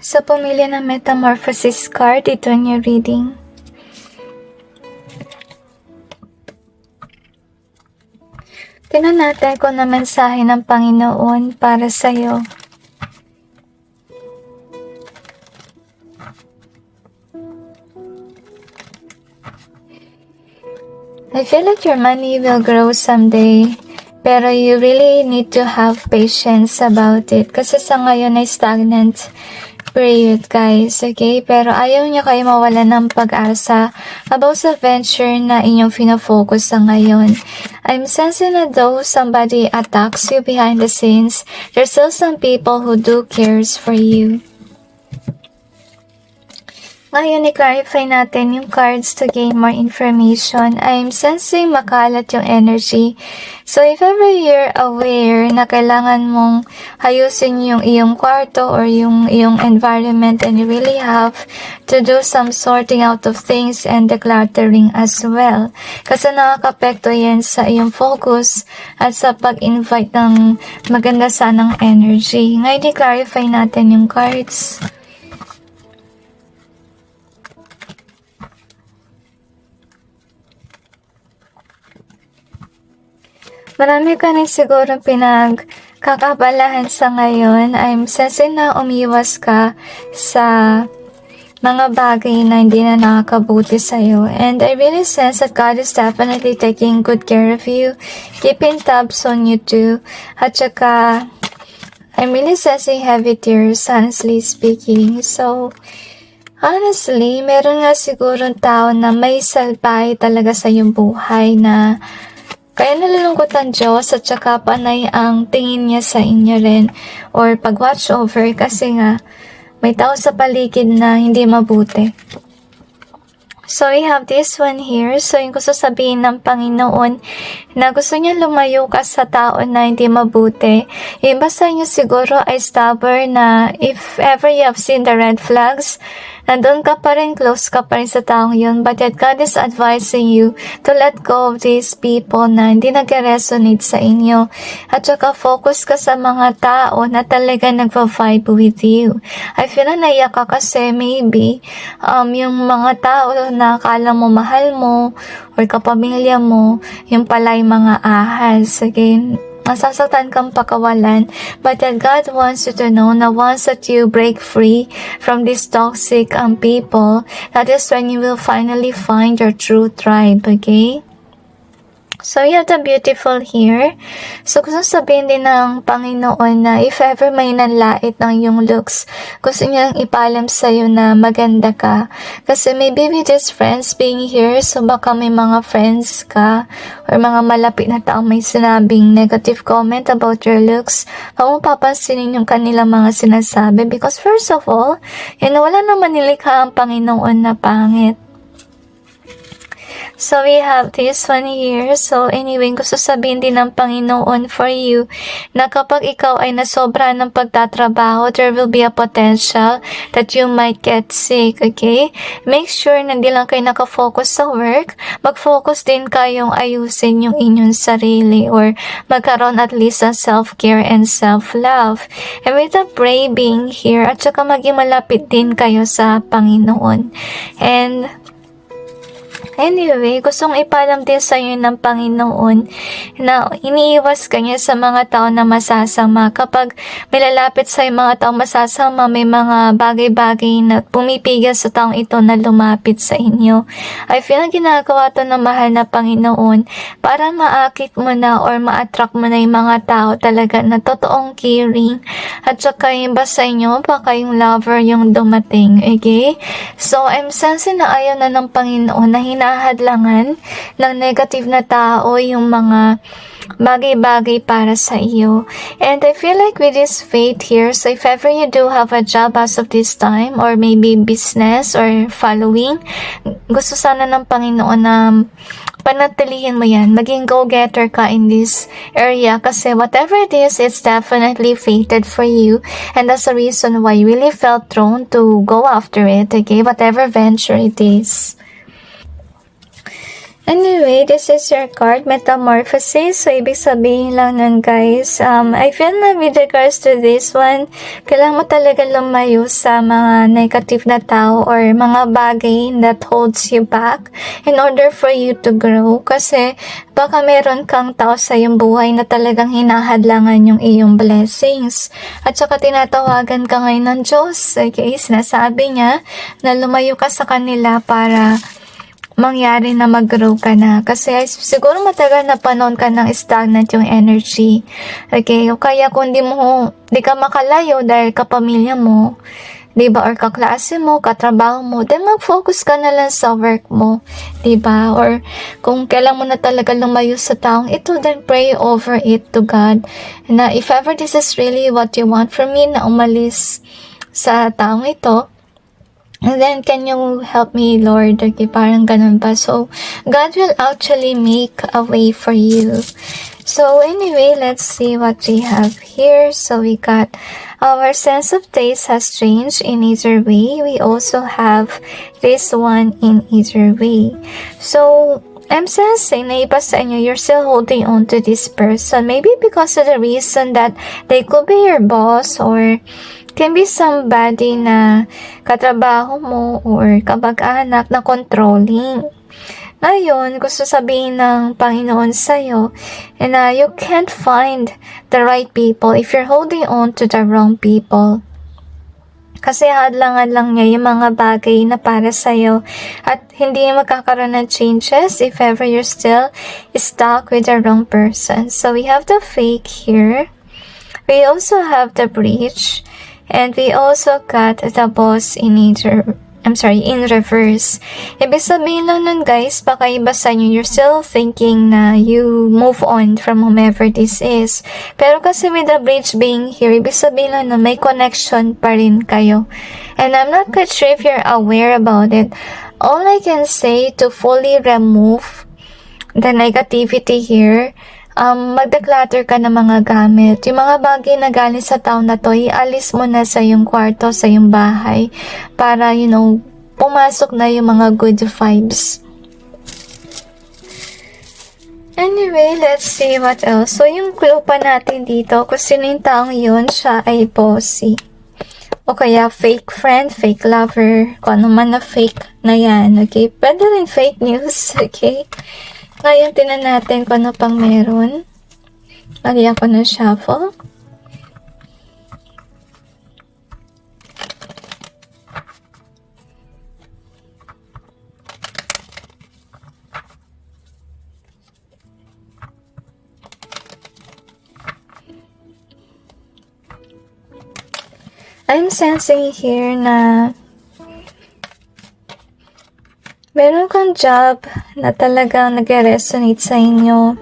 Sa pumili ng Metamorphosis card, ito ang your reading. Tingnan natin kung na mensahe ng Panginoon para sa iyo. I feel like your money will grow someday, pero you really need to have patience about it kasi sa ngayon ay stagnant period, guys, okay? Pero ayaw niya kayo mawala ng pag-asa about sa venture na inyong fina-focus sa ngayon. I'm sensing na though somebody attacks you behind the scenes, there's still some people who do cares for you. Ngayon, i-clarify natin yung cards to gain more information. I'm sensing makalat yung energy. So, if ever you're aware na kailangan mong ayusin yung iyong kwarto or yung iyong environment and you really have to do some sorting out of things and decluttering as well. Kasi nakaka-apekto yan sa iyong focus at sa pag-invite ng maganda sanang energy. Ngayon, i-clarify natin yung cards. Marami ka rin siguro pinagkakabalahan sa ngayon. I'm sensing na umiwas ka sa mga bagay na hindi na nakakabuti sa'yo. And I really sense that God is definitely taking good care of you, keeping tabs on you too. At saka, I'm really sensing heavy tears, honestly speaking. So, honestly, meron nga siguro tao na may salbahe talaga sa iyong buhay na kaya nalulungkot ang Diyos at saka panay ang tingin niya sa inyo rin or pag-watch over kasi nga may tao sa paligid na hindi mabuti. So, we have this one here. So, yung gusto sabihin ng Panginoon na gusto niya lumayo ka sa tao na hindi mabuti. Yung basta niyo siguro ay stubborn na if ever you have seen the red flags, nandun ka pa rin, close ka pa rin sa taong yun. But yet, God is advising you to let go of these people na hindi nag-resonate sa inyo. At saka, focus ka sa mga tao na talaga nagpa-vibe with you. I feel na naiyak ka kasi maybe, yung mga tao na akala mo mahal mo, or kapamilya mo, yung pala yung mga ahas. Again, masasaktan kang pakawalan, but that God wants you to know na once that you break free from these toxic people, that is when you will finally find your true tribe, okay? So, you have the beautiful here. So, gusto sabihin din ng Panginoon na if ever may nanlait ng yung looks, gusto niyang ipalam sa'yo na maganda ka. Kasi maybe with these friends being here, so baka may mga friends ka or mga malapit na taong may sinabing negative comment about your looks. Huwag mo papansinin yung kanilang mga sinasabi because first of all, wala naman nilikha ang Panginoon na pangit. So, we have this one here. So, anyway, gusto sabihin din ng Panginoon for you na kapag ikaw ay nasobra ng pagtatrabaho, there will be a potential that you might get sick, okay? Make sure na hindi lang kayo nakafocus sa work, mag-focus din kayong ayusin yung inyong sarili or magkaroon at least sa self-care and self-love. And with the braving here, at saka maging malapit din kayo sa Panginoon. And anyway, gustong ipalam din sa iyo ng Panginoon na iniiwas ka niya sa mga tao na masasama. Kapag may lalapit sa mga tao masasama, may mga bagay-bagay na pumipigil sa taong ito na lumapit sa inyo. I feel na ginagawa to ng mahal na Panginoon para maakit mo na or ma-attract mo na yung mga tao talaga na totoong caring. At saka yung ba sa inyo, baka yung lover yung dumating. Okay? So, I'm sensing na ayaw na ng Panginoon na hinahadlangan ng negative na tao yung mga bagay-bagay para sa iyo. And I feel like with this faith here, so if ever you do have a job as of this time, or maybe business or following, gusto sana ng Panginoon na panatilihin mo yan. Maging go-getter ka in this area kasi whatever it is, it's definitely fated for you. And that's the reason why you really felt drawn to go after it, okay? Whatever venture it is. Anyway, this is your card, Metamorphosis. So, ibig sabihin lang nun, guys, I feel na with regards to this one, kailangan mo talaga lumayo sa mga negative na tao or mga bagay that holds you back in order for you to grow. Kasi, baka meron kang tao sa iyong buhay na talagang hinahadlangan yung iyong blessings. At saka tinatawagan ka ngayon ng Diyos. Okay, sinasabi niya na lumayo ka sa kanila para mangyari na mag-grow ka na. Kasi siguro matagal na panahon ka ng stagnant yung energy. Okay? O kaya kung di ka makalayo dahil kapamilya mo, diba? Or kaklase mo, katrabaho mo, then mag-focus ka na lang sa work mo. Diba? Or kung kailan mo na talaga lumayo sa taong ito, then pray over it to God. Na if ever this is really what you want from me, na umalis sa taong ito, and then, can you help me, Lord? Okay, parang ganun pa. So, God will actually make a way for you. So, anyway, let's see what we have here. So, we got our sense of taste has changed in either way. We also have this one in either way. So, I'm sensing na iba sa inyo, you're still holding on to this person. Maybe because of the reason that they could be your boss or can be somebody na katrabaho mo or kabag-anak na controlling. Ngayon, gusto sabihin ng Panginoon sa'yo na you can't find the right people if you're holding on to the wrong people. Kasi hadlangan lang niya yung mga bagay na para sa'yo at hindi magkakaroon ng changes if ever you're still stuck with the wrong person. So, we have the fake here. We also have the breach. And we also got the boss in reverse. Ibig sabihin lang nun, guys, baka iba sa inyo, you're still thinking na you move on from whomever this is. Pero kasi with the bridge being here, ibig sabihin lang na may connection pa rin kayo. And I'm not quite sure if you're aware about it. All I can say to fully remove the negativity here, mag-declutter ka ng mga gamit. Yung mga bagay na galing sa taon na to, ialis mo na sa yung kwarto, sa yung bahay, para, pumasok na yung mga good vibes. Anyway, let's see what else. So, yung clue pa natin dito, kung sino yung taong yun, siya ay bossy. O kaya fake friend, fake lover, kung ano man na fake na yan, okay? Pwede rin fake news, okay? Ngayon, tinan natin kung ano pang meron. Lagyan ko ng shuffle. I'm sensing here na meron kang job na talagang nag-resonate sa inyo.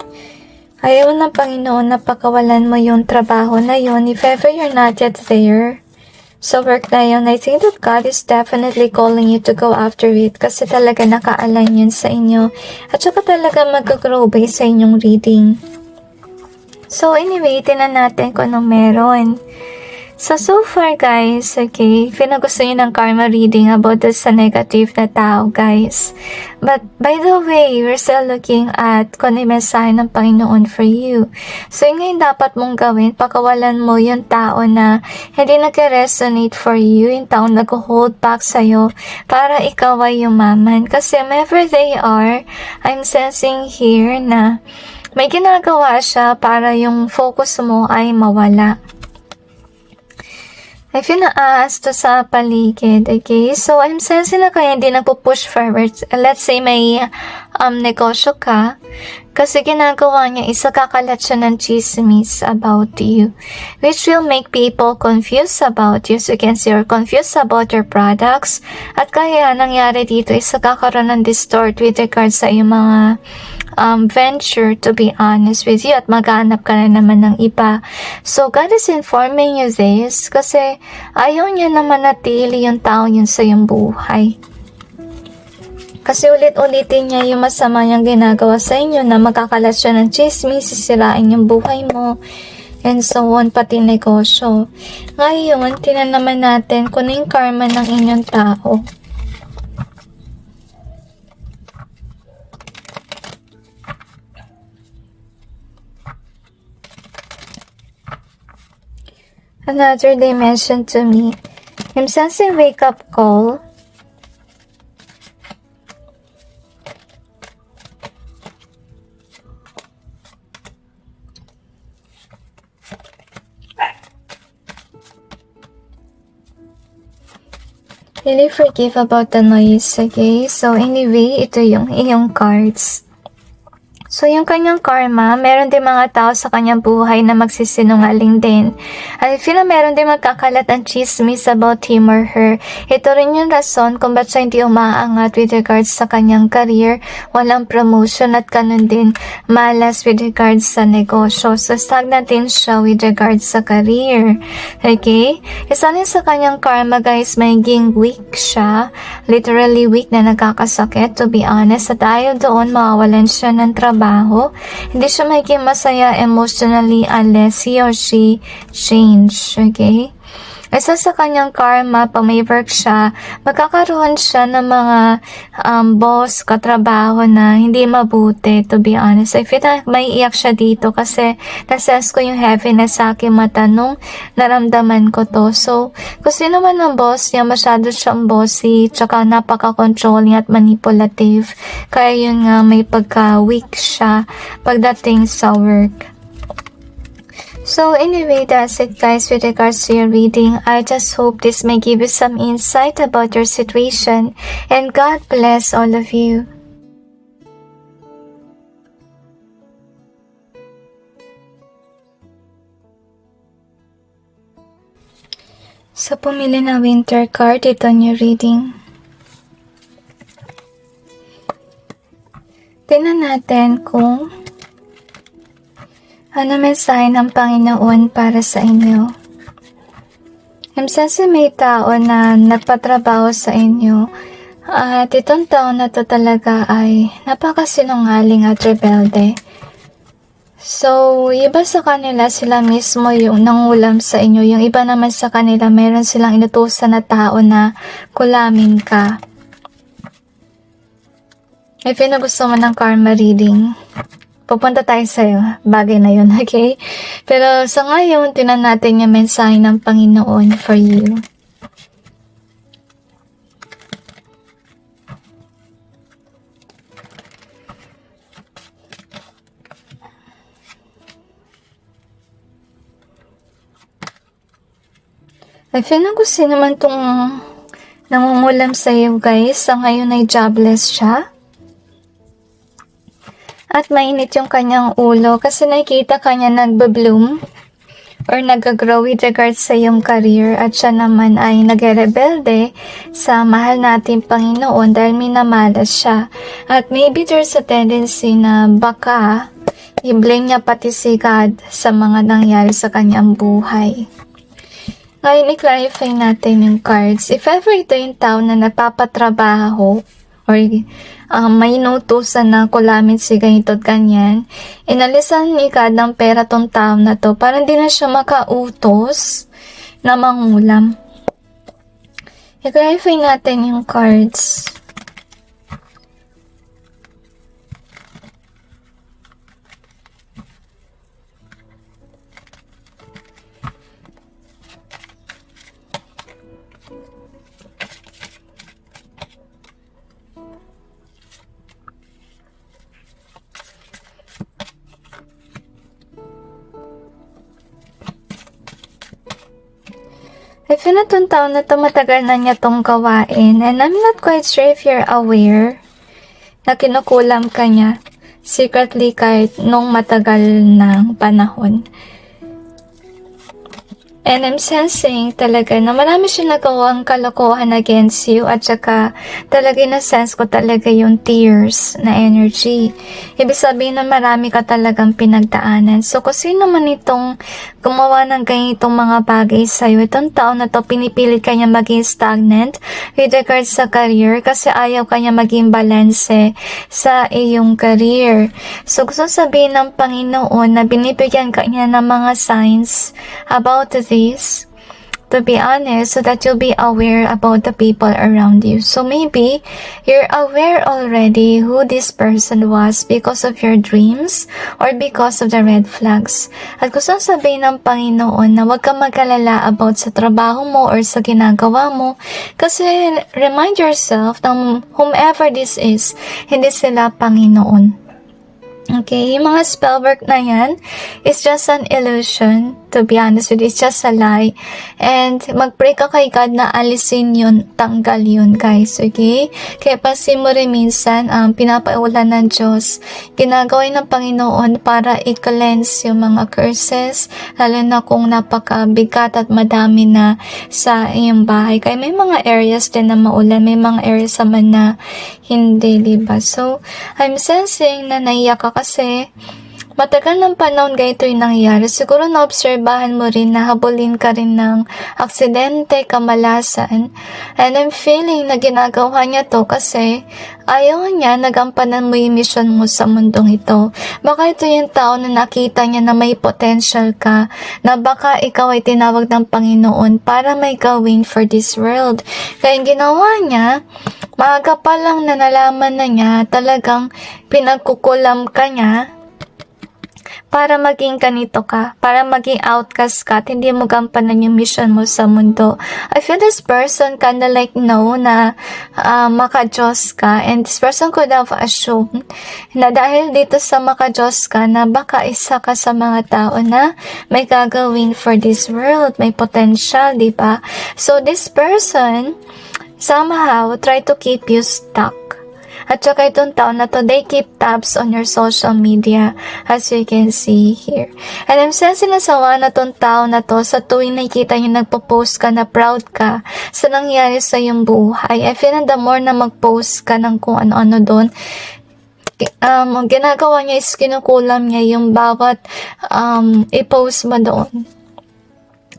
Ayaw ng Panginoon na pakawalan mo yung trabaho na yun if ever you're not yet there. So work na yun, I think that God is definitely calling you to go after it kasi talaga naka-align yun sa inyo. At saka talaga mag-grow based sa inyong reading. So anyway, tinan natin kung anong meron. So far guys, okay, pinagusto nyo ng karma reading about this sa negative na tao guys. But by the way, we're still looking at kung may mensahe ng Panginoon for you. So yung ngayon dapat mong gawin, pakawalan mo yung tao na hindi nag-resonate for you, yung tao nag-hold back sa'yo para ikaw ay yumaman. Kasi wherever they are, I'm sensing here na may ginagawa siya para yung focus mo ay mawala. I feel na-aas to sa paligid, okay? So, I'm sensing na kaya hindi nagpo-push forward. Let's say may negosyo ka, kasi ginagawa niya is kakalat siya ng chismis about you, which will make people confused about you. So, you can see you're confused about your products. At kaya nangyari dito is kakaroon ng distort with regards sa iyong mga venture, to be honest with you, at maghanap ka na naman ng iba. So, God is informing you this kasi ayaw niya na manatili yung tao yun sa iyong buhay. Kasi ulit-ulitin niya yung masama niyang ginagawa sa inyo na magkakalat siya ng chismis, sisirain yung buhay mo, and so on, pati negosyo. Ngayon, tinan naman natin kung yung karma ng inyong tao. another dimension to me. I'm sensing wake-up call. Really forgive about the noise, okay? So anyway, ito yung iyong cards. So, yung kanyang karma, meron din mga tao sa kanyang buhay na magsisinungaling din. At I feel na meron din magkakalat ang chismis about him or her. Ito rin yung rason kung ba't siya hindi umaangat with regards sa kanyang career, walang promotion at ganun din malas with regards sa negosyo. So, stagnant din siya with regards sa career. Okay? Isa rin sa kanyang karma, guys, magiging weak siya. Literally weak na nagkakasakit, to be honest. At ayaw doon, mawawalan siya ng trabaho. Hindi siya magiging masaya emotionally unless he or she change, okay? Isa sa kanyang karma, pag may work siya, magkakaroon siya ng mga boss, katrabaho na hindi mabuti, to be honest. I feel na may iyak siya dito kasi nasense ko yung heaviness sa aking mata nung naramdaman ko to. So, kung sino man ang boss niya, masyado siyang bossy, tsaka napaka-controlling at manipulative. Kaya yun nga, may pagka-weak siya pagdating sa work. So anyway, that's it guys with regards to your reading. I just hope this may give you some insight about your situation, and God bless all of you. So pumili ng winter card ito on your reading. Tingnan natin kung ano mensahe ng Panginoon para sa inyo? Imsense may tao na nagpatrabaho sa inyo at itong tao na to talaga ay napakasinungaling at rebelde. So, iba sa kanila sila mismo yung nangulam sa inyo. Yung iba naman sa kanila meron silang inutusan na tao na kulamin ka. If yun na gusto mo ng karma reading, pupunta tayo sa bagay na yun, okay? Pero sa ngayon, tinan natin yung mensahe ng Panginoon for you. I feel na gusto naman itong nangungulam sa iyo, guys. Sa ngayon ay jobless siya. At mainit yung kanyang ulo kasi nakikita kanya nagbe-bloom or nag-grow with regards sa iyong career at siya naman ay nagrebelde sa mahal nating Panginoon dahil minamalas siya. At maybe there's a tendency na baka i-blame niya pati si God sa mga nangyari sa kanyang buhay. Ngayon, i-clarify natin yung cards. If ever ito yung tao na napapatrabaho or may inutusan na kulamin si ganito at ganyan, inalisan ni God ng pera tong tao na to para hindi na siya makautos na mangulam. I-clarify natin yung cards. I feel na itong taon na ito matagal na niya itong gawain and I'm not quite sure if you're aware na kinukulam ka niya secretly kahit nung matagal ng panahon. And I'm sensing talaga na marami siya nagawang kalokohan against you at saka talaga na-sense ko talaga yung tears na energy. Ibig sabihin na marami ka talagang pinagdaanan. So kung sino man itong gumawa ng ganitong mga bagay sa'yo, itong taon na to pinipilit kanya maging stagnant with regards sa career kasi ayaw kanya maging balanse sa iyong career. So gusto sabihin ng Panginoon na binibigyan kanya ng mga signs about this to be honest, so that you'll be aware about the people around you. So maybe you're aware already who this person was because of your dreams or because of the red flags. At gusto sabihin ng Panginoon na huwag ka mag-alala about sa trabaho mo or sa ginagawa mo, kasi remind yourself na whomever this is, hindi sila Panginoon. Okay, yung mga spell work na yan is just an illusion, to be honest with you. It's just a lie. And mag-pray ka kay God na alisin yun, tanggal yun, guys. Okay? Kaya pansin mo rin minsan, pinapaulan ng Diyos, ginagawin ng Panginoon para i-cleanse yung mga curses, lalo na kung napakabigat at madami na sa iyong bahay. Kaya may mga areas din na maulan, may mga areas naman na hindi, diba? So, I'm sensing na naiyak ka kasi matagal ng panahon ganito yung nangyayari. Siguro naobserbahan mo rin na habulin ka rin ng aksidente, kamalasan. And I'm feeling na ginagawa niya to kasi ayaw niya nagampanan mo yung mission mo sa mundong ito. Baka ito yung tao na nakita niya na may potential ka, na baka ikaw ay tinawag ng Panginoon para may gawin for this world. Kaya yung ginawa niya, maaga pa lang na nalaman na niya, talagang pinagkukulam ka niya para maging ganito ka, para maging outcast ka at hindi mo gampanan yung mission mo sa mundo. I feel this person kinda like know na maka-Diyos ka, and this person could have assumed na dahil dito sa maka-Diyos ka na baka isa ka sa mga tao na may gagawin for this world, may potential, diba? So this person somehow try to keep you stuck. At saka itong taon na to, they keep tabs on your social media, as you can see here. And I'm sensing na sawa na tong tao na to, sa tuwing nakikita nyo nagpo-post ka na proud ka sa nangyari sa iyong buhay. I feel na the more na mag-post ka ng kung ano-ano doon, ang ginagawa niya is kinukulam niya yung bawat i-post mo doon.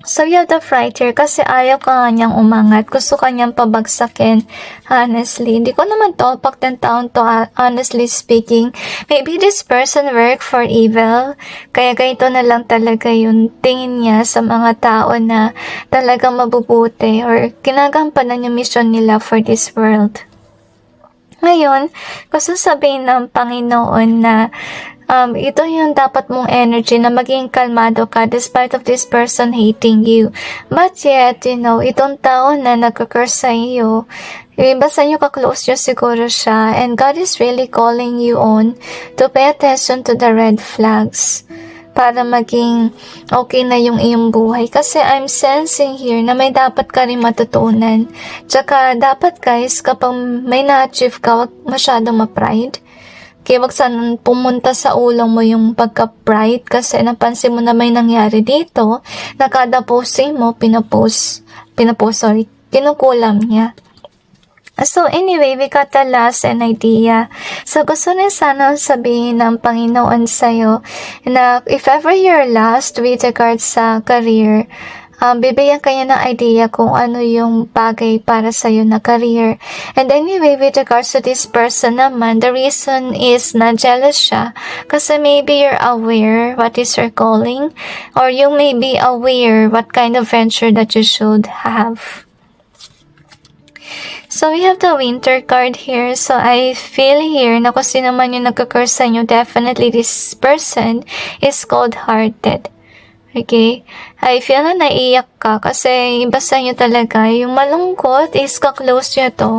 So you have the fright here kasi ayaw ka nga niyang umangat. Gusto ka niyang pabagsakin. Honestly, hindi ko naman to pag 10 taon to, honestly speaking. Maybe this person work for evil. Kaya ganito na lang talaga yung tingin niya sa mga tao na talagang mabubuti or ginagampanan yung mission nila for this world. Ngayon, gusto sabihin ng Panginoon na ito yung dapat mong energy na maging kalmado ka despite of this person hating you. But yet, itong tao na nagka-curse sa iyo, iba sa inyo ka-close nyo siguro siya, and God is really calling you on to pay attention to the red flags para maging okay na yung iyong buhay. Kasi I'm sensing here na may dapat ka rin matutunan. Tsaka dapat guys, kapag may na-achieve ka, wag masyadong ma-pride. Kaya wag sanang pumunta sa ulo mo yung pagka-pride kasi napansin mo na may nangyari dito na kada posting mo, kinukulam niya. So anyway, we got the last an idea. So gusto rin sana sabihin ng Panginoon sa'yo na if ever you're lost with regards sa career, bibigyan kanya ng idea kung ano yung bagay para sa'yo na career. And anyway, with regards to this person naman, the reason is na jealous siya kasi maybe you're aware what is your calling, or you may be aware what kind of venture that you should have. So we have the winter card here. So I feel here na kung sino man yung nagka-curse sa inyo, definitely this person is cold-hearted. Okay? I feel na naiyak ka kasi iba sa inyo talaga. Yung malungkot is ka-close nyo to.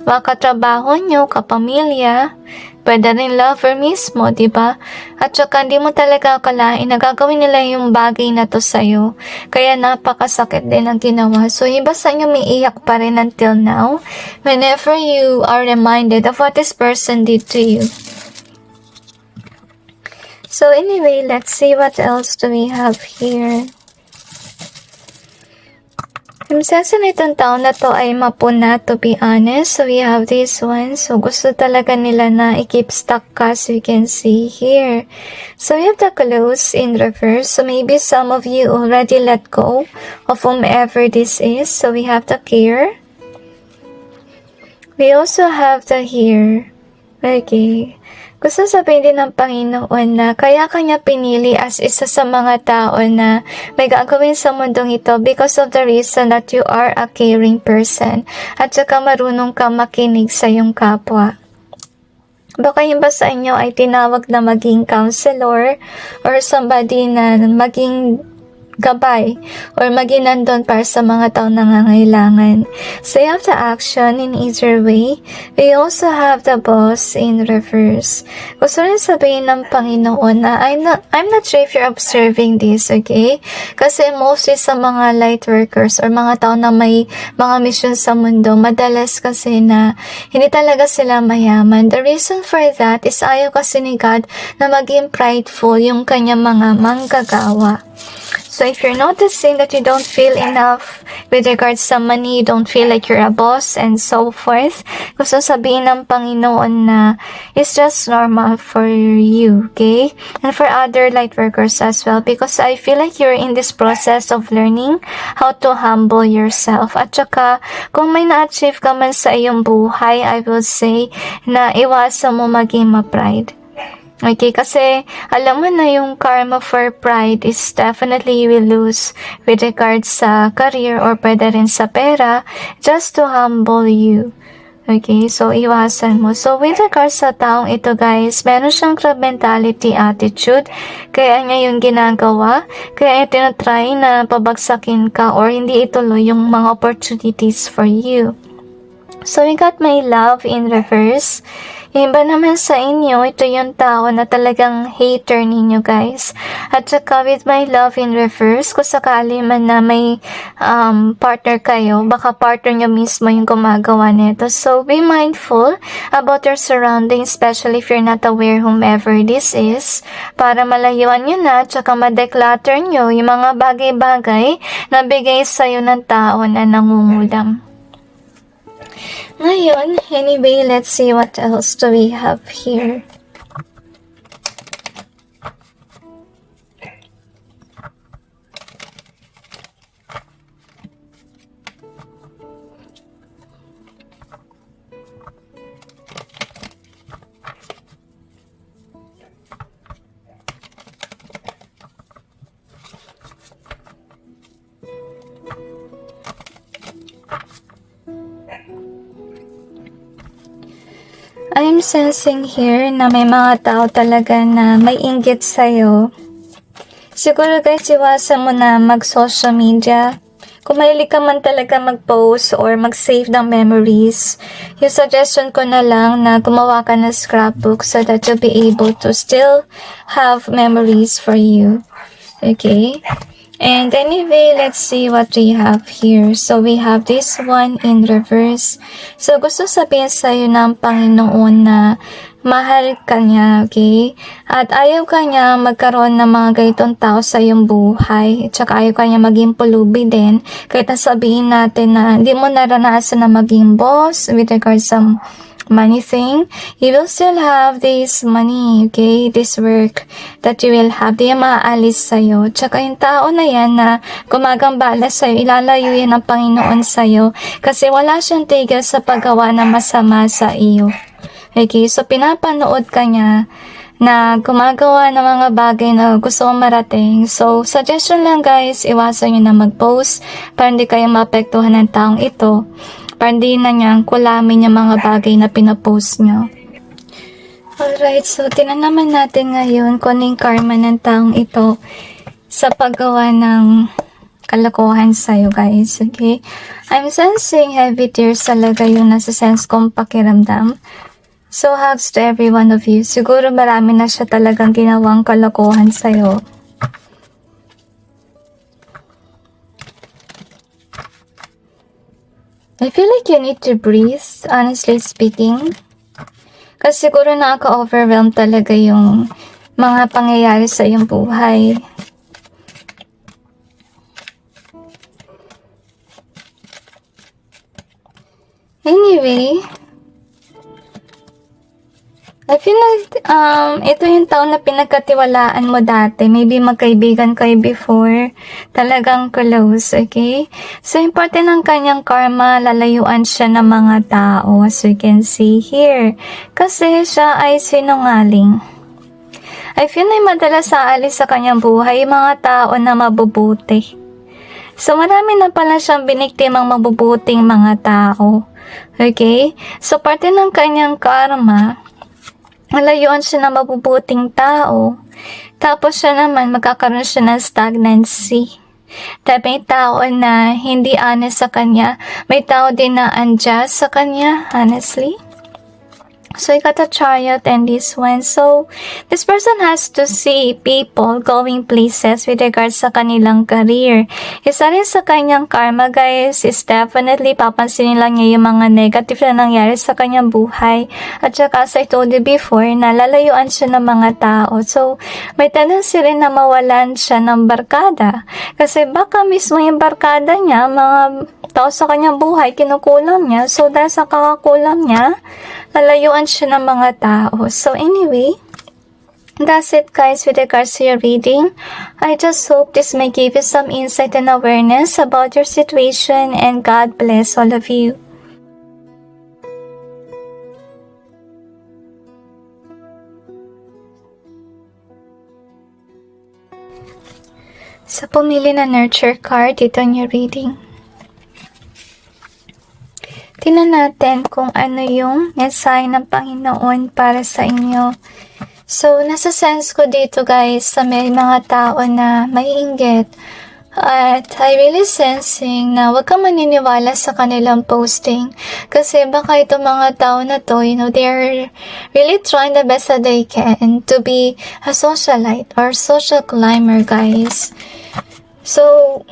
Baka trabaho nyo, kapamilya, pwede rin lover mismo, diba? At saka hindi mo talaga akalain na gagawin nila yung bagay na to sa'yo. Kaya napakasakit din ang ginawa. So iba sa inyo may iyak pa rin until now. Whenever you are reminded of what this person did to you. So anyway, let's see what else do we have here. I'm sensing itong taon na to ay mapuna, to be honest. So we have this one. So gusto talaga nila na i-keep stuck ka, so you can see here. So we have the close in reverse. So maybe some of you already let go of whomever this is. So we have the care. We also have the here. Okay. Gusto sabihin din ng Panginoon na kaya kanya pinili as isa sa mga tao na may gagawin sa mundong ito because of the reason that you are a caring person at saka marunong ka makinig sa iyong kapwa. Baka yung ba sa inyo ay tinawag na maging counselor or somebody na maging gabay or maging nandun para sa mga tao nangangailangan. So you have the action in either way. We also have the boss in reverse. Gusto rin sabihin ng Panginoon na I'm not sure if you're observing this, okay? Kasi mostly sa mga light workers or mga tao na may mga mission sa mundo, madalas kasi na hindi talaga sila mayaman. The reason for that is ayaw kasi ni God na maging prideful yung kanyang mga manggagawa. So if you're noticing that you don't feel enough with regards sa money, you don't feel like you're a boss and so forth, gusto sabihin ng Panginoon na it's just normal for you, okay? And for other light workers as well, because I feel like you're in this process of learning how to humble yourself. At saka, kung may na-achieve ka man sa iyong buhay, I will say na iwasan mo maging ma-pride. Okay, kasi alam mo na yung karma for pride is definitely you will lose with regards sa career or pwede rin sa pera just to humble you. Okay, so iwasan mo. So with regards sa taong ito guys, meron siyang crab mentality attitude, kaya niya yung ginagawa, kaya niya tinatry na pabagsakin ka or hindi ituloy yung mga opportunities for you. So we got my love in reverse. Yung iba naman sa inyo, ito yung tao na talagang hater ninyo guys. At saka with my love in reverse, kung sakali man na may partner kayo, baka partner nyo mismo yung gumagawa nito. So be mindful about your surroundings, especially if you're not aware whomever this is, para malayuan nyo na, at saka ma-declutter nyo yung mga bagay-bagay na bigay sa'yo ng tao na nangungulam. Ngayon, anyway, let's see what else do we have here. I'm sensing here na may mga tao talaga na may inggit sa'yo. Siguro guys, iwasan mo na mag-social media. Kung mahilig ka man talaga mag-post or mag-save ng memories, yung suggestion ko na lang na gumawa ka ng scrapbook so that you'll be able to still have memories for you. Okay? And anyway, let's see what we have here. So we have this one in reverse. So gusto sabihin sa'yo ng Panginoon na mahal ka niya, okay? At ayaw ka niya magkaroon ng mga ganitong tao sa iyong buhay. At saka ayaw ka niya maging pulubi din. Kahit nasabihin natin na hindi mo naranasan na maging boss with regards sa money thing, you will still have this money, okay? This work that you will have, di maaalis sa'yo. Tsaka yung tao na yan na gumagambala sa'yo, ilalayo yan ng Panginoon sa'yo kasi wala siyang tigil sa paggawa ng masama sa iyo. Okay, so pinapanood ka niya na gumagawa ng mga bagay na gusto mong marating. So, suggestion lang guys, iwasan nyo na mag-post para hindi kayo maapektuhan ng taong ito. Para hindi na niyang kulamin yung mga bagay na pinapost nyo. Alright, so tinan naman natin ngayon kung yung karma ng taong ito sa paggawa ng kalokohan sa'yo guys, okay? I'm sensing heavy tears talaga yung nasa sense kong pakiramdam. So hugs to every one of you. Siguro marami na siya talagang ginawang kalokohan sa'yo. I feel like you need to breathe, honestly speaking. Kasi siguro nakaka-overwhelm talaga yung mga pangyayari sa iyong buhay. Anyway, I feel like, ito yung tao na pinagkatiwalaan mo dati. Maybe magkaibigan kayo before. Talagang close, okay? So, important ng kanyang karma, lalayuan siya ng mga tao, as you can see here. Kasi siya ay sinungaling. I feel like madalas aalis sa kanyang buhay yung mga tao na mabubuti. So, marami na pala siyang biniktimang mabubuting mga tao. Okay? So, parte ng kanyang karma, malayuan siya ng mabubuting tao. Tapos siya naman, magkakaroon siya ng stagnancy. May tao na hindi honest sa kanya. May tao din na unjust sa kanya, honestly. So, I got a Chariot and this one. So, this person has to see people going places with regards sa kanilang career. Isa rin sa kanyang karma, guys, is definitely papansinin lang niya yung mga negative na nangyari sa kanyang buhay. At saka, as I told you before, na lalayuan siya ng mga tao. So, may tendency rin na mawalan siya ng barkada. Kasi baka mismo yung barkada niya, mga tao sa kanyang buhay, kinukulam niya. So, dahil sa kakakulam niya, lalayuan siya ng mga tao. So, anyway, that's it, guys, with regards to your reading. I just hope this may give you some insight and awareness about your situation, and God bless all of you. Sa pumili na nurture card dito in your reading, tingnan natin kung ano yung mensahe ng Panginoon para sa inyo. So, nasa sense ko dito, guys, sa may mga tao na maiinggit. At I really sensing na huwag kang maniniwala sa kanilang posting. Kasi baka itong mga tao na to, they're really trying the best that they can to be a socialite or social climber, guys. So,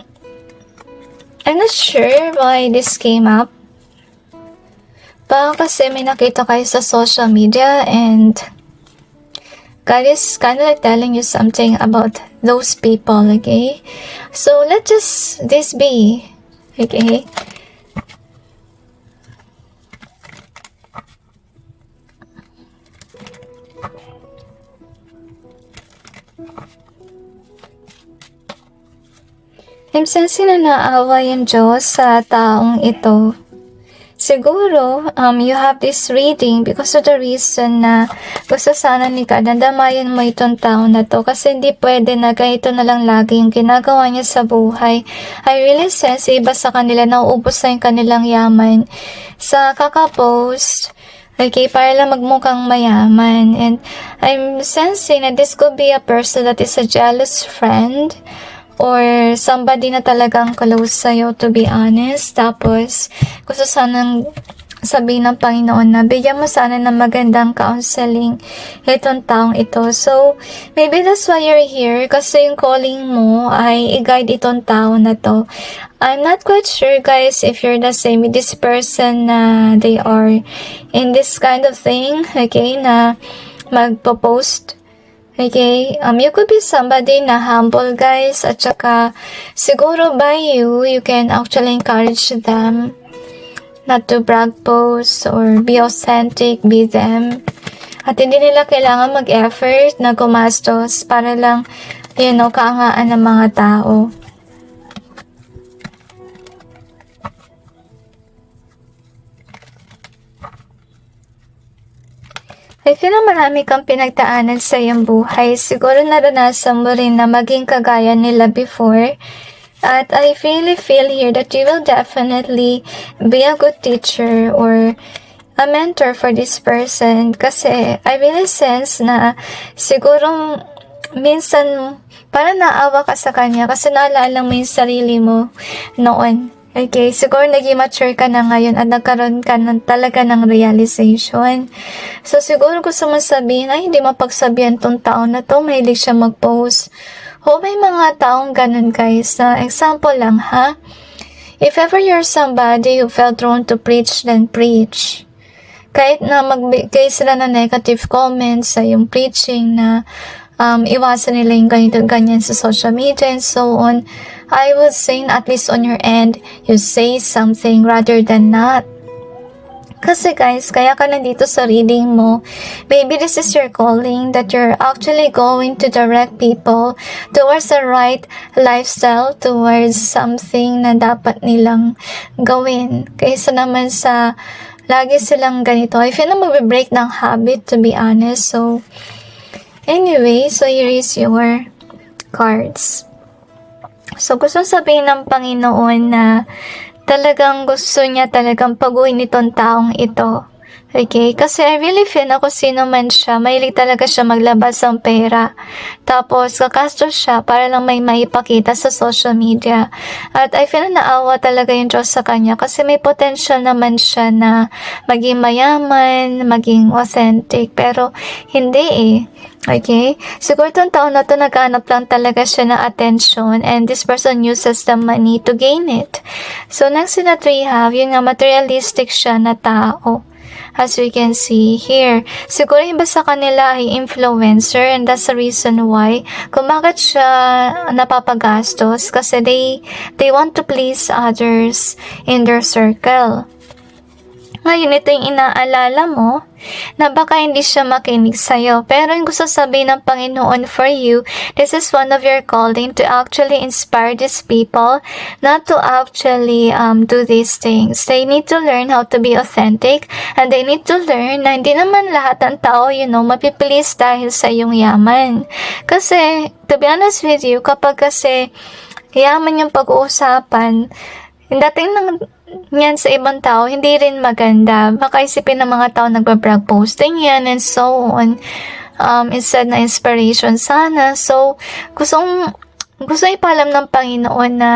I'm not sure why this came up. Baka kasi may nakita kayo sa social media and God is kind of like telling you something about those people, okay? So, let just this be, okay? I'm sensing na naawa yung Diyos sa taong ito. Siguro, you have this reading because of the reason na gusto sana ni God, nadamayan mo itong tao na to kasi hindi pwede na ganito na lang lagi yung ginagawa niya sa buhay. I really sense iba sa kanila, nauubos na yung kanilang yaman sa kakapost, okay, para lang magmukhang mayaman. And I'm sensing that this could be a person that is a jealous friend, or somebody na talagang close sa'yo, to be honest. Tapos, gusto sanang sabihin ng Panginoon na bigyan mo sana ng magandang counseling itong taong ito. So, maybe that's why you're here, kasi yung calling mo ay i-guide itong tao na to. I'm not quite sure, guys, if you're the same with this person na they are in this kind of thing, okay, na magpo-post. Okay, you could be somebody na humble, guys, at saka siguro by you can actually encourage them not to brag post or be authentic, be them. At hindi nila kailangan mag-effort na gumastos para lang, kaangaan ng mga tao. I feel na marami kang pinagdaanan sa iyong buhay. Siguro naranasan mo rin na maging kagaya nila before. At I really feel here that you will definitely be a good teacher or a mentor for this person. Kasi I really sense na siguro minsan parang naawa ka sa kanya kasi naalala mo yung sarili mo noon. Okay, siguro naging mature ka na ngayon at nagkaroon ka talaga ng realization. So, siguro gusto mo sabihin, ay, hindi mapagsabihan tong tao na to, mahilig siya mag-post. O, may mga taong ganun, guys. Example lang, ha? If ever you're somebody who felt drawn to preach, then preach. Kahit na magbigay sila ng negative comments sa yung preaching na iwasan nila yung ganyan sa social media and so on, I would say at least on your end, you say something rather than not. Kasi guys, kaya ka nandito sa reading mo. Maybe this is your calling that you're actually going to direct people towards the right lifestyle, towards something na dapat nilang gawin. Kaysa naman sa lagi silang ganito. I feel na magbe-break ng habit, to be honest. So, anyway, so here is your cards. So, gusto sabihin ng Panginoon na talagang gusto niya talagang paguhin itong taong ito. Okay? Kasi I really feel na kung sino man siya, mahilig talaga siya maglabas ng pera. Tapos, kakastos siya para lang may maipakita sa social media. At I feel na naawa talaga yung Diyos sa kanya kasi may potential naman siya na maging mayaman, maging authentic. Pero, hindi eh. Okay? Siguro itong taon na ito, naghanap lang talaga siya ng attention and this person uses the money to gain it. So, next na we have, yung nga materialistic siya na tao. As we can see here. Siguro iba sa kanila ay influencer and that's the reason why kung bakit siya napapagastos kasi they want to please others in their circle. Ngayon, ito yung inaalala mo na baka hindi siya makinig sa'yo. Pero yung gusto sabihin ng Panginoon for you, this is one of your calling to actually inspire these people not to actually do these things. They need to learn how to be authentic and they need to learn na hindi naman lahat ng tao, mapipilis dahil sa iyong yaman. Kasi, to be honest with you, kapag kasi yaman yung pag-uusapan, dating yan sa ibang tao, hindi rin maganda. Baka isipin ng mga tao nagbabrag posting yan and so on. Instead na inspiration sana. So, gusto ipalam ng Panginoon na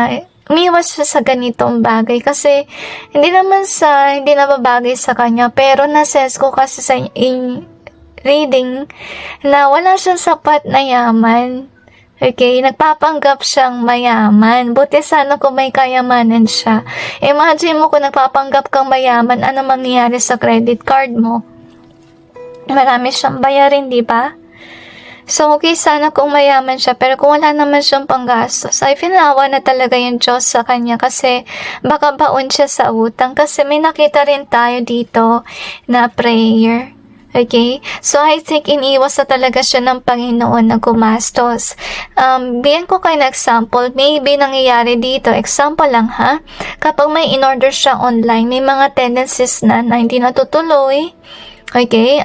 umiwas siya sa ganitong bagay kasi hindi nababagay sa kanya. Pero na-sense ko kasi sa reading na wala siyang sapat na yaman. Okay, nagpapanggap siyang mayaman. Buti sana kung may kayamanan siya. Imagine mo kung nagpapanggap kang mayaman, ano mangyayari sa credit card mo? Marami siyang bayarin, di ba? So, okay sana kung mayaman siya, pero kung wala naman siyang panggastos, ay finawa na talaga yung Diyos sa kanya kasi baka baon siya sa utang kasi may nakita rin tayo dito na prayer. Okay? So, I think iniwas na talaga siya ng Panginoon na gumastos. Bigyan ko kayo na example. Maybe nangyayari dito. Example lang ha. Kapag may in-order siya online, may mga tendencies na hindi natutuloy. Okay?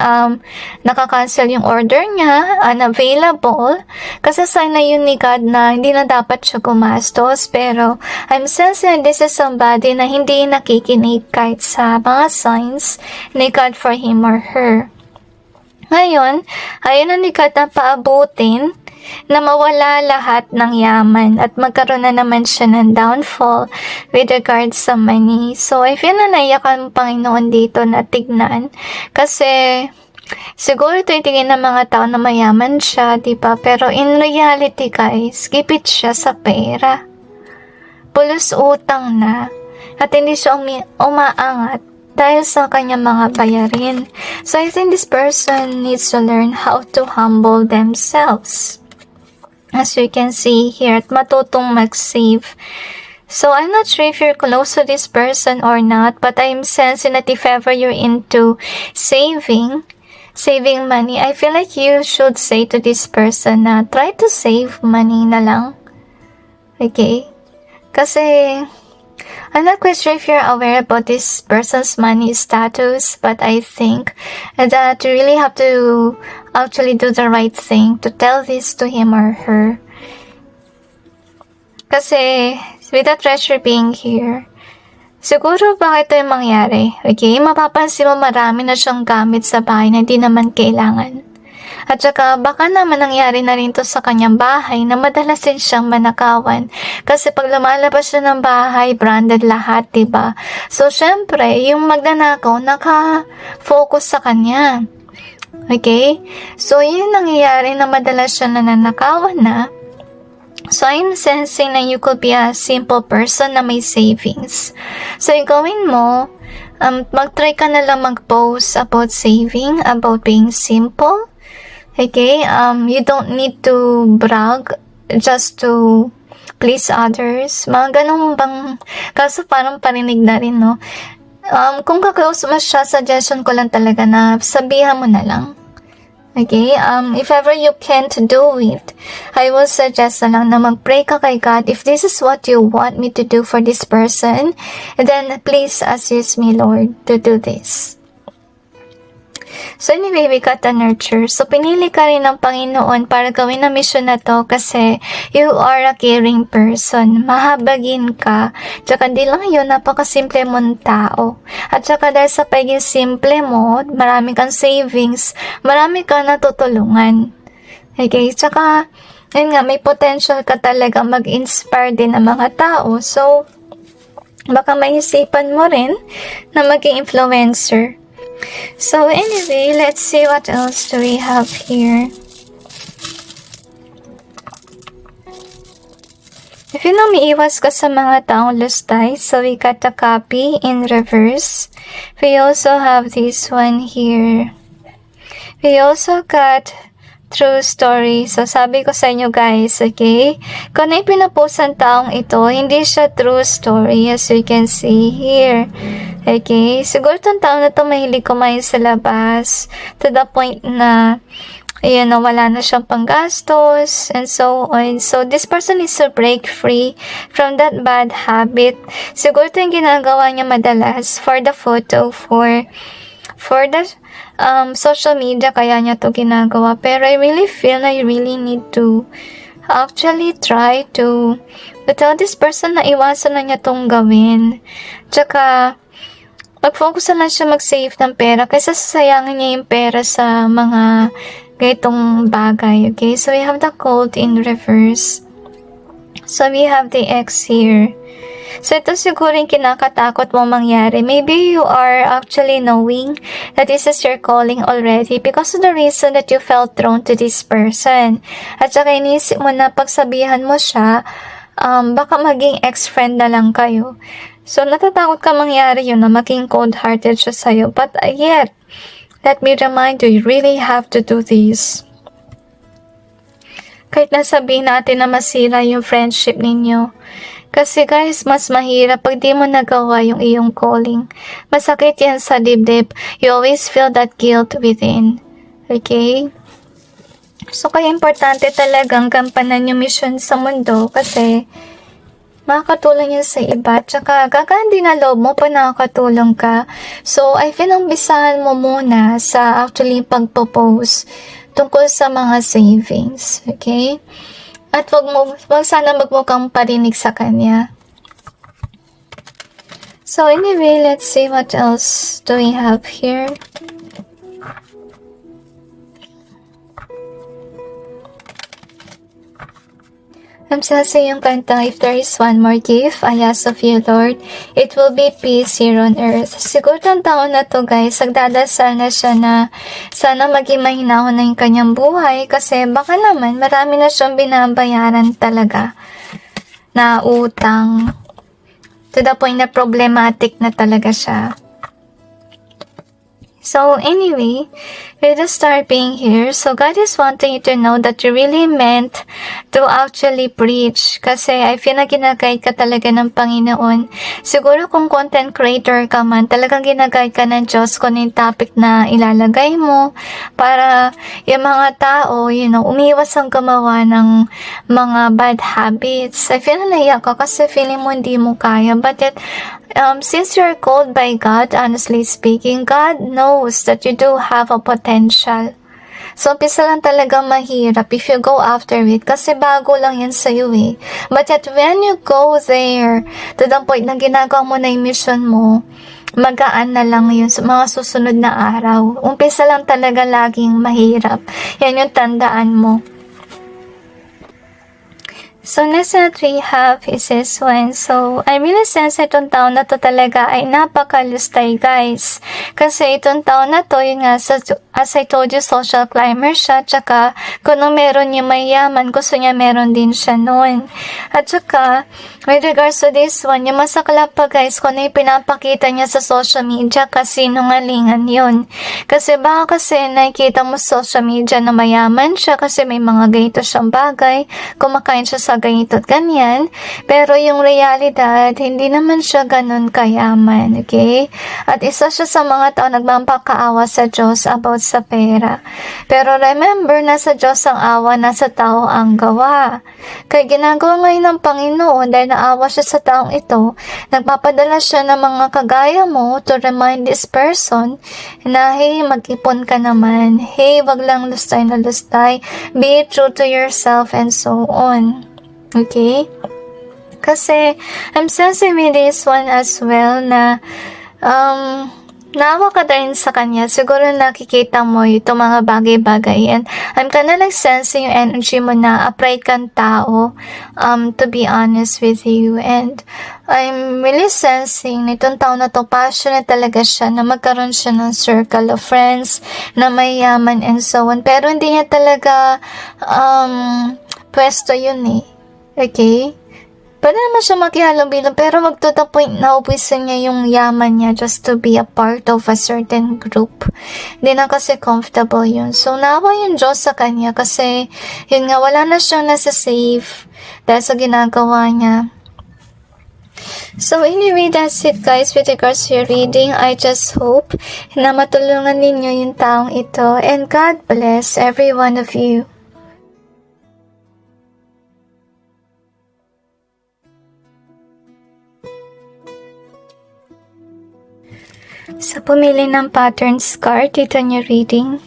Nakakancel yung order niya. Unavailable. Kasi sign na yun ni God na hindi na dapat siya gumastos. Pero, I'm sensing this is somebody na hindi nakikinig kahit sa mga signs ni God for him or her. Ngayon, ayun na ni God na paabutin na mawala lahat ng yaman at magkaroon na naman siya ng downfall with regards sa money. So, I feel na naiyakan ng Panginoon dito na tignan kasi siguro ito itingin ng mga tao na mayaman siya, diba? Pero in reality guys, gipit siya sa pera. Pulos utang na at hindi siya umaangat dahil sa kanyang mga bayarin. So, I think this person needs to learn how to humble themselves. As you can see here, at matutong mag-save. So, I'm not sure if you're close to this person or not, but I'm sensing that if ever you're into saving money, I feel like you should say to this person na try to save money na lang. Okay? Kasi I'm not quite sure if you're aware about this person's money status, but I think that you really have to actually do the right thing to tell this to him or her. Kasi, with the treasure being here, siguro bakit ito yung mangyari? Okay, mapapansin mo marami na siyang gamit sa bahay na hindi naman kailangan. At saka baka naman nangyari na rin to sa kanyang bahay na madalas din siyang manakawan. Kasi pag lumalabas siya ng bahay, branded lahat, diba? So, syempre, yung magnanakaw, naka-focus sa kanya. Okay? So, yun nangyayari na madalas siya nananakawan na. So, I'm sensing na you could be a simple person na may savings. So, yung gawin mo, mag-try ka na lang mag-post about saving, about being simple. Okay, you don't need to brag just to please others. Mga ganun bang, kaso parang parinig na rin, no? Kung kaklose mo siya, suggestion ko lang talaga na sabihan mo na lang. Okay? If ever you can't do it, I will suggest na lang na mag-pray ka kay God. If this is what you want me to do for this person, then please assist me, Lord, to do this. So anyway, we got the nurture. So pinili ka rin ng Panginoon para gawin ang mission na to kasi you are a caring person. Mahabagin ka. Tsaka di lang yun, napakasimple mong tao. At tsaka dahil sa pagiging simple mo, marami kang savings, marami kang natutulungan. Okay, tsaka yun nga, may potential ka talaga mag-inspire din ng mga tao. So, baka maisipan mo rin na maging influencer. So anyway, let's see what else do we have here. If you know, umiiwas ka sa mga taong lustay, so we got a copy in reverse. We also have this one here. We also got true story. So sabi ko sa inyo guys, okay? Kung ano yung pinapost ng taong ito, hindi siya true story as you can see here. Okay, siguro itong taon na ito mahilig kumain sa labas to the point na ayan, wala na siyang panggastos and so on. So, this person is to break free from that bad habit. Siguro ito yung ginagawa niya madalas for the photo, for the social media, kaya niya to ginagawa. Pero I really feel na you really need to actually try to tell this person na iwasan na niya tong gawin. Tsaka, mag-focus na lang siya mag-save ng pera kaysa sasayangin niya yung pera sa mga ganitong bagay. Okay, so we have the cold in reverse. So we have the X here. So ito siguro yung kinakatakot mo mangyari. Maybe you are actually knowing that this is your calling already because of the reason that you felt drawn to this person. At saka inisip mo na pagsabihan mo siya, baka maging ex-friend na lang kayo. So, natatakot ka mangyari yun na maging cold-hearted siya sa'yo. But yet, let me remind you, you really have to do this. Kahit nasabihin natin na masira yung friendship ninyo. Kasi guys, mas mahirap pag di mo nagawa yung iyong calling. Masakit yan sa dibdib. You always feel that guilt within. Okay? So, kaya importante talagang gampanan yung mission sa mundo kasi makakatulong yan sa iba. Tsaka, gagaan din na loob mo pag nakakatulong ka. So, I feel umpisahan mo muna sa actually pagpo-post tungkol sa mga savings. Okay? At wag sana magmukhang parinig sa kanya. So, anyway, let's see what else do we have here. I'm sensing yung kantang, if there is one more gift, I ask of you, Lord, it will be peace here on earth. Siguro ng taon na to guys, nagdadasal na siya na sana maging mahinahon na yung kanyang buhay kasi baka naman marami na siyang binabayaran talaga na utang to the point na problematic na talaga siya. So anyway, we just start being here. So God is wanting you to know that you really meant to actually preach. Kasi I feel na ginaguide ka talaga ng Panginoon. Siguro kung content creator ka man, talagang ginaguide ka ng Diyos kung yung topic na ilalagay mo para yung mga tao, umiwas ang gumawa ng mga bad habits. I feel na naiyak ka kasi feeling mo hindi mo kaya. But yet, since you're called by God, honestly speaking, God knows that you do have a potential. So, umpisa lang talaga mahirap if you go after it kasi bago lang yan sa'yo eh. But yet, when you go there, to the point na ginagawa mo na yung mission mo, magaan na lang yun sa mga susunod na araw. Umpisa lang talaga laging mahirap. Yan yung tandaan mo. So, next that we have is this one. So, I really sense itong taon na to talaga ay napakalustay, guys. Kasi itong taon na to, yun nga, As I told you, social climber siya. Tsaka, kung nung meron niya mayaman, gusto niya meron din siya noon. At tsaka, with regards to this one, yung masaklap pa guys, kung ano yung pinapakita niya sa social media, kasi nungalingan yun. Kasi baka kasi nakikita mo sa social media na mayaman siya kasi may mga ganito siyang bagay, kumakain siya sa ganito at ganyan. Pero yung realidad, hindi naman siya ganun kayaman, okay? At isa siya sa mga tao nagmapakaawa sa Diyos about sa pera. Pero remember, nasa Diyos ang awa, nasa tao ang gawa. Kaya ginagawa ngayon ng Panginoon, dahil naawa siya sa taong ito, nagpapadala siya ng mga kagaya mo to remind this person na, hey, mag-ipon ka naman. Hey, wag lang lustay na lustay. Be true to yourself and so on. Okay? Kasi, I'm sensing with this one as well na, naawa ka rin sa kanya. Siguro nakikita mo itong mga bagay-bagay. And I'm kinda like sensing yung energy mo na upright kang tao, to be honest with you. And I'm really sensing na itong tao na to, passionate talaga siya na magkaroon siya ng circle of friends na mayaman and so on. Pero hindi niya talaga pwesto yun eh. Okay? Pwede naman siya makihalong-bilong, pero to the point na ubusin niya yung yaman niya just to be a part of a certain group. Hindi na kasi comfortable yun. So, naawa yung Diyos sa kanya kasi, yun nga, wala na siyang nasa-safe dahil sa ginagawa niya. So, anyway, that's it guys with regards to your reading. I just hope na matulungan ninyo yung taong ito. And God bless every one of you. So, pumili ng patterns card dito niyo reading.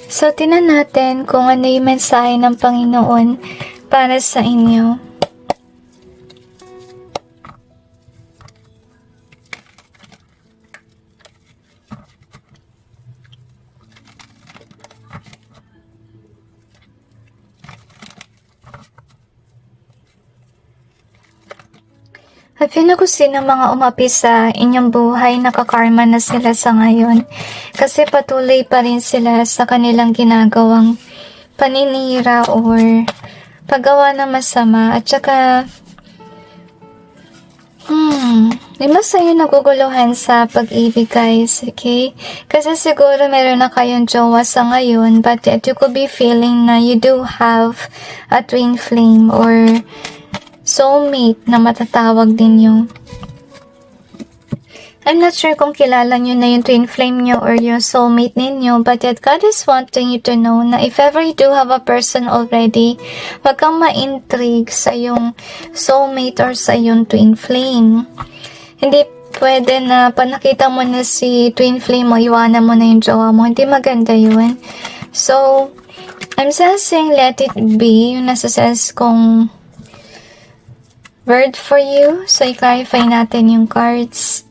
So, tingnan natin kung ano yung mensahe ng Panginoon para sa inyo. At feel ko sino mga umapi sa inyong buhay, nakakarma na sila sa ngayon. Kasi patuloy pa rin sila sa kanilang ginagawang paninira or paggawa ng masama. At saka, di ba sa'yo naguguluhan sa pag-ibig guys, okay? Kasi siguro meron na kayong jowa sa ngayon, but yet you could be feeling na you do have a twin flame or soulmate na matatawag din yung I'm not sure kung kilala nyo na yung twin flame nyo or yung soulmate ninyo, but yet God is wanting you to know na if ever you do have a person already, wag kang ma-intrigue sa yung soulmate or sa yung twin flame. Hindi pwede na pag nakita mo na si twin flame mo, iwanan mo na yung jowa mo. Hindi maganda yun. So, I'm sensing let it be, yung nasa sense kong word for you. So, i-clarify natin yung cards.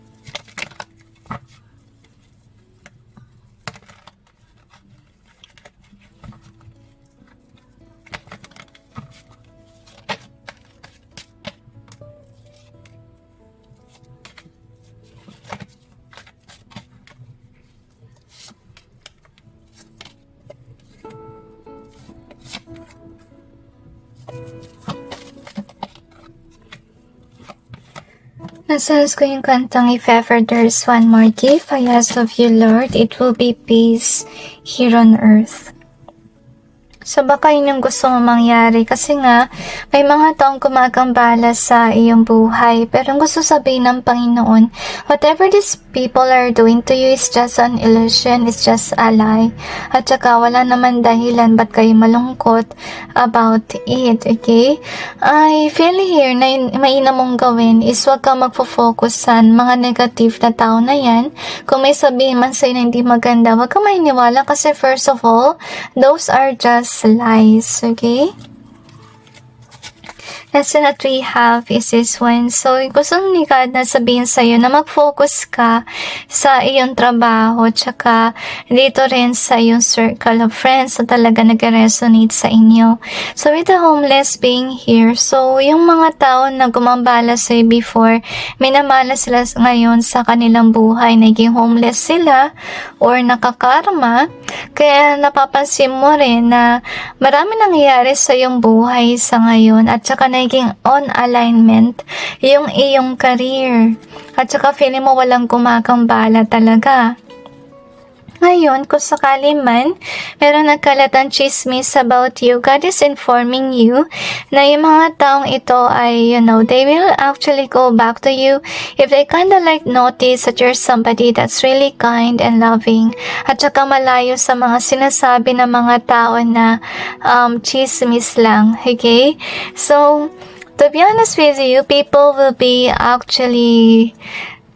Nasense ko yung kantang If Ever There's One More Gift I Ask of You, Lord, it will be peace here on earth. So baka yun yung gusto mo mangyari kasi nga may mga taong gumagambala sa iyong buhay, pero ang gusto sabihin ng Panginoon, whatever these people are doing to you is just an illusion, it's just a lie. At saka wala naman dahilan ba't kayo malungkot about it, okay? I feel here na mainam mong gawin is wag kang magfo-focus sa mga negative na tao na yan. Kung may sabihin man sa'yo na hindi maganda, wag kang maniniwala kasi first of all, those are just lies, okay? lesson that we have is this one. So, gusto ni God na sabihin sa'yo na mag-focus ka sa iyong trabaho, tsaka dito rin sa iyong circle of friends na talaga nag-resonate sa inyo. So, with the homeless being here, so, yung mga tao na gumambala sa'yo before, may namala sila ngayon sa kanilang buhay, naging homeless sila, or nakakarma, kaya napapansin mo rin na marami nangyayari sa iyong buhay sa ngayon, at saka naging on alignment yung iyong career. At saka feeling mo walang gumagambala talaga. Ngayon, kung sakali man, meron nagkalatang chismis about you, God is informing you na yung mga taong ito ay, they will actually go back to you if they kinda like notice that you're somebody that's really kind and loving. At saka malayo sa mga sinasabi ng mga tao na chismis lang, okay? So, to be honest with you, people will be actually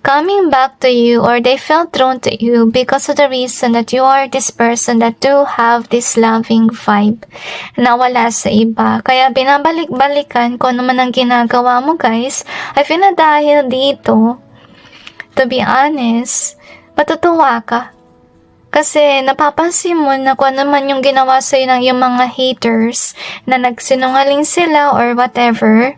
coming back to you, or they felt drawn to you because of the reason that you are this person that do have this loving vibe na wala sa iba. Kaya binabalik-balikan kung ano man ang ginagawa mo, guys. I feel na dahil dito, to be honest, matutuwa ka. Kasi napapansin mo na kung ano man yung ginawa sa'yo ng yung mga haters na nagsinungaling sila or whatever,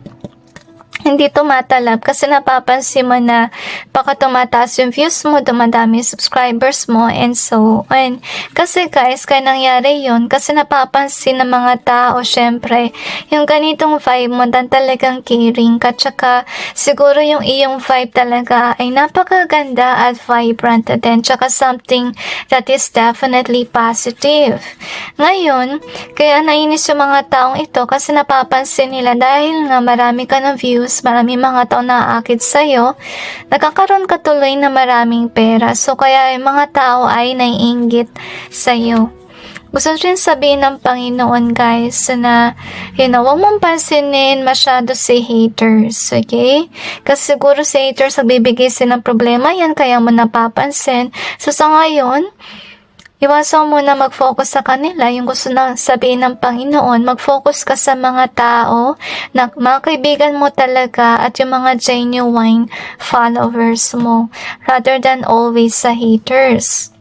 hindi tumatalab kasi napapansin mo na baka tumataas yung views mo, dumadami yung subscribers mo, and so on. Kasi guys, kaya nangyari yun kasi napapansin ng mga tao, syempre, yung ganitong vibe mo dan talagang caring ka, tsaka siguro yung iyong vibe talaga ay napakaganda at vibrant din, tsaka something that is definitely positive. Ngayon, kaya nainis yung mga taong ito kasi napapansin nila dahil nga marami ka ng views, marami mga tao na aakit sa'yo, nagkakaroon ka tuloy na maraming pera. So, kaya yung mga tao ay naiinggit sa'yo. Gusto rin sabihin ng Panginoon, guys, na, huwag mong pansinin masyado si haters, okay? Kasi siguro si haters nagbibigay sila ng problema, yan kaya mo napapansin. So, sa ngayon, iwasan mo na mag-focus sa kanila, yung gusto na sabihin ng Panginoon, mag-focus ka sa mga tao na mga kaibigan mo talaga at yung mga genuine followers mo, rather than always sa haters.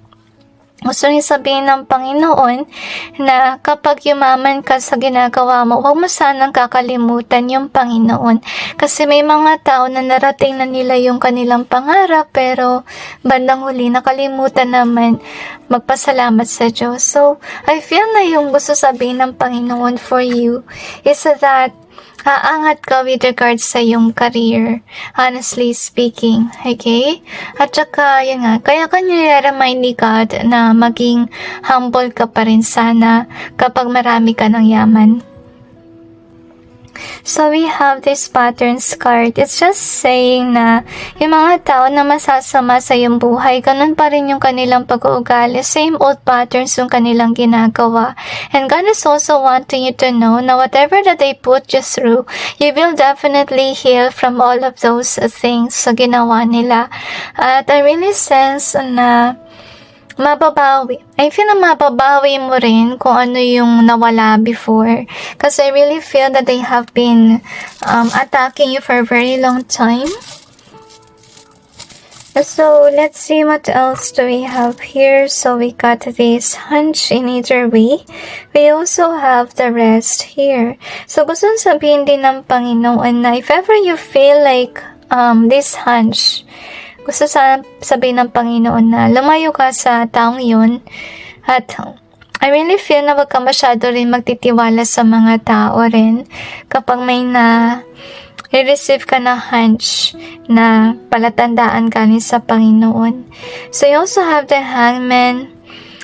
Gusto rin sabihin ng Panginoon na kapag yumaman ka sa ginagawa mo, huwag mo sanang kakalimutan yung Panginoon. Kasi may mga tao na narating na nila yung kanilang pangarap, pero bandang huli nakalimutan naman magpasalamat sa Diyos. So, I feel na yung gusto sabihin ng Panginoon for you is that aangat ka with regards sa iyong career, honestly speaking, okay? At saka, yun nga, kaya kanya remind ni God na maging humble ka pa rin sana kapag marami ka ng yaman. So, we have this patterns card. It's just saying na yung mga tao na masasama sa iyong buhay, ganun pa rin yung kanilang pag-uugali. Same old patterns yung kanilang ginagawa. And God is also wanting you to know na whatever that they put you through, you will definitely heal from all of those things sa ginawa nila. At I really sense na mababawi. I feel na mababawi mo rin kung ano yung nawala before. Kasi I really feel that they have been attacking you for a very long time. So, let's see what else do we have here. So, we got this hunch in either way. We also have the rest here. So, gusto sabihin din ng Panginoon na if ever you feel like this hunch, gusto sabihin ng Panginoon na lumayo ka sa taong yun. At I really feel na wag ka masyado rin magtitiwala sa mga tao rin kapag may i-receive ka na hunch na palatandaan ka rin sa Panginoon. So, you also have the Hangman.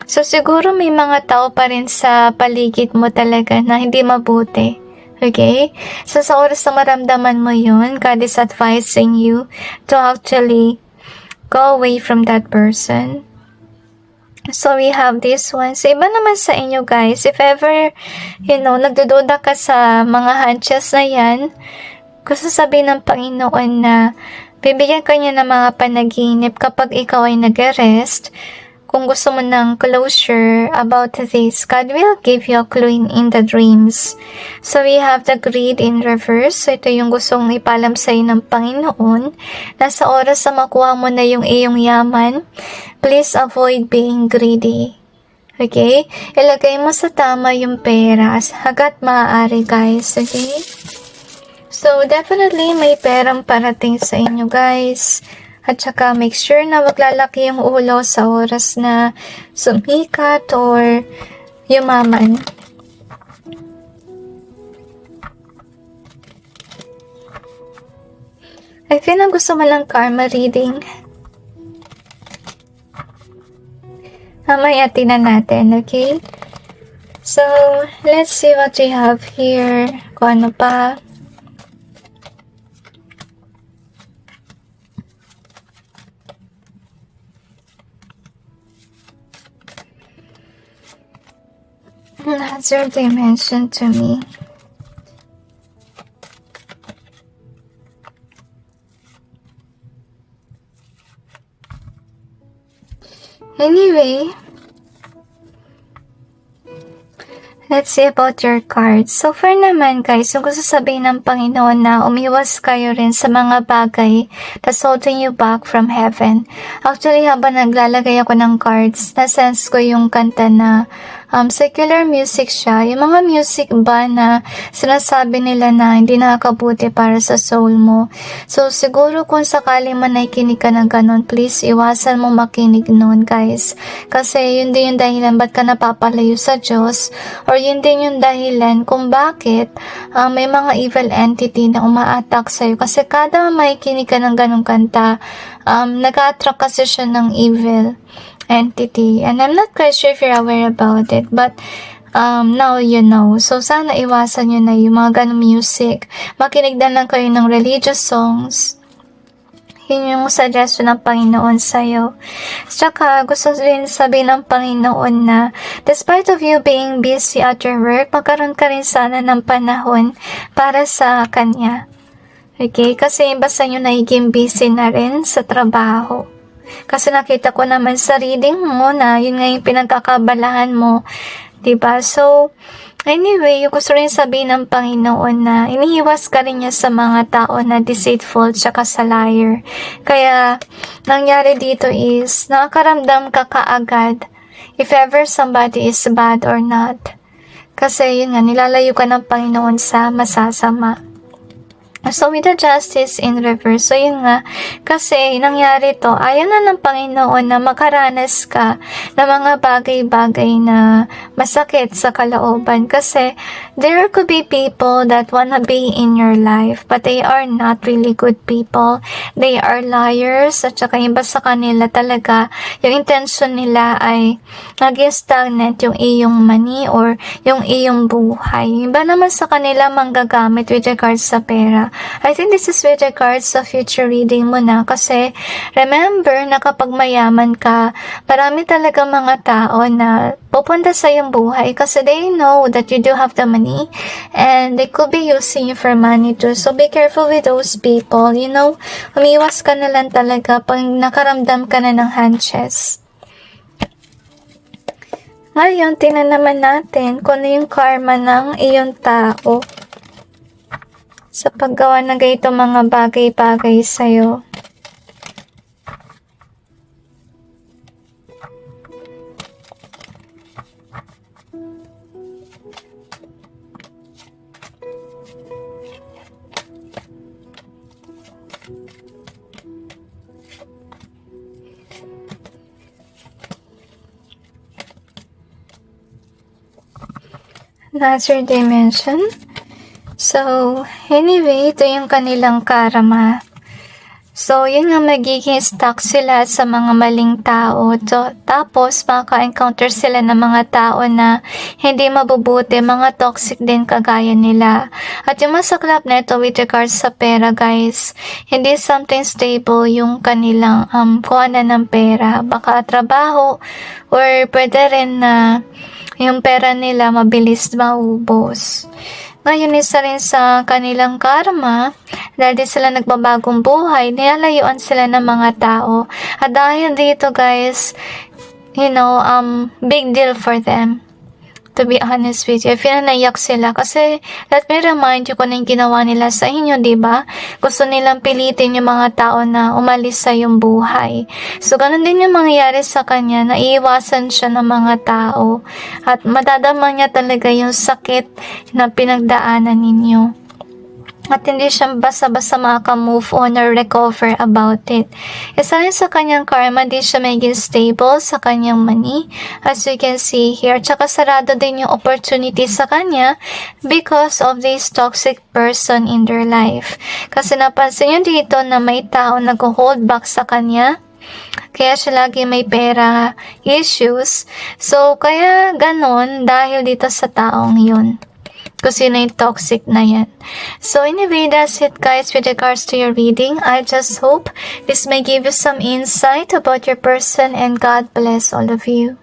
So, siguro may mga tao pa rin sa paligid mo talaga na hindi mabuti. Okay? So, sa oras na maramdaman mo yun, God is advising you to actually go away from that person. So, we have this one. So, iba naman sa inyo, guys. If ever, nagdududa ka sa mga hunches na yan, gusto sabihin ng Panginoon na bibigyan ka niya ng mga panaginip kapag ikaw ay nag-rest. kung gusto mo ng closure about this, God will give you a clue in the dreams. So we have the greed in reverse. So ito yung gustong ipalam sa'yo ng Panginoon. Nasa oras na makuha mo na yung iyong yaman, please avoid being greedy. Okay? Ilagay mo sa tama yung pera hanggat maaari, guys. Okay? So definitely may perang parating sa inyo, guys. At saka make sure na wag lalaki yung ulo sa oras na sumikat or yumaman. I feel na gusto mo lang karma reading. Mamaya tingnan natin, okay? So, let's see what we have here. Kung ano pa. That's your dimension to me. Anyway, let's see about your cards. So far naman, guys, yung gusto sabihin ng Panginoon na umiwas kayo rin sa mga bagay that's holding you back from heaven. Actually, habang naglalagay ako ng cards, na-sense ko yung kanta na secular music siya. Yung mga music ba na sinasabi nila na hindi nakakabuti para sa soul mo. So, siguro kung sakali man nakikinig ka ng ganun, please iwasan mo makinig nun, guys. Kasi yun din yung dahilan ba't ka napapalayo sa Diyos, or yun din yung dahilan kung bakit may mga evil entity na uma-attack sa'yo. Kasi kada makikinig ka ng ganung kanta, nag-attract kasi siya ng evil entity. And I'm not quite sure if you're aware about it, but now you know. So, sana iwasan nyo na yung mga ganong music. Makinig na lang kayo ng religious songs. Yun yung suggestion ng Panginoon sa'yo. Tsaka, gusto rin sabihin ng Panginoon na despite of you being busy at your work, magkaroon ka rin sana ng panahon para sa Kanya. Okay? Kasi basta nyo nagiging busy na rin sa trabaho. Kasi nakita ko naman sa reading mo na yun nga yung pinagkakabalahan mo. Diba? So, anyway, yung gusto rin sabihin ng Panginoon na iniiwas ka rin niya sa mga tao na deceitful tsaka sa liar. Kaya, nangyari dito is, nakakaramdam ka kaagad if ever somebody is bad or not. Kasi yun nga, nilalayo ka ng Panginoon sa masasama. So, with the justice in reverse, so yun nga, kasi nangyari to, ayaw na ng Panginoon na makaranas ka ng mga bagay-bagay na masakit sa kalooban. Kasi, there could be people that wanna be in your life, but they are not really good people. They are liars, at saka iba sa kanila talaga, yung intention nila ay nag-stagnant yung iyong money or yung iyong buhay. Iba naman sa kanila manggagamit with regards sa pera. I think this is with regards sa future reading mo na kasi remember na kapag mayaman ka, marami talaga mga tao na pupunta sa iyong buhay kasi they know that you do have the money and they could be using you for money too. So be careful with those people, you know. Umiwas ka na lang talaga pag nakaramdam ka na ng hunches. Ngayon, tingnan naman natin kung ano yung karma ng iyong tao sa paggawa ng ganito mga bagay-bagay sa'yo. That's your dimension. So, anyway, ito yung kanilang karma. So, yun nga magiging stuck sila sa mga maling tao. Tapos, maka-encounter sila ng mga tao na hindi mabubuti, mga toxic din kagaya nila. At yung masaklap na ito with regards sa pera, guys, hindi something stable yung kanilang kuhanan ng pera. Baka trabaho or pwede rin na yung pera nila mabilis maubos. Ngayon, isa rin sa kanilang karma, dahil din sila nagbabagong buhay, nilalayuan sila ng mga tao. At dahil dito, guys, big deal for them. To be honest with you, I feel naiyak sila kasi let me remind you kung ano yung ginawa nila sa inyo, di ba? Gusto nilang pilitin yung mga tao na umalis sa yung buhay. So, ganun din yung mangyayari sa kanya, naiiwasan siya ng mga tao at madadama niya talaga yung sakit na pinagdaanan ninyo. At hindi siya basta-basta makaka-move on or recover about it. Isa rin sa kanyang karma, di siya maging stable sa kanyang money. As you can see here. Tsaka sarado din yung opportunity sa kanya because of this toxic person in their life. Kasi napansin nyo dito na may tao nag-hold back sa kanya. Kaya siya lagi may pera issues. So, kaya ganon dahil dito sa taong yun. Kasi na yung toxic na yan. So anyway, that's it guys with regards to your reading. I just hope this may give you some insight about your person and God bless all of you.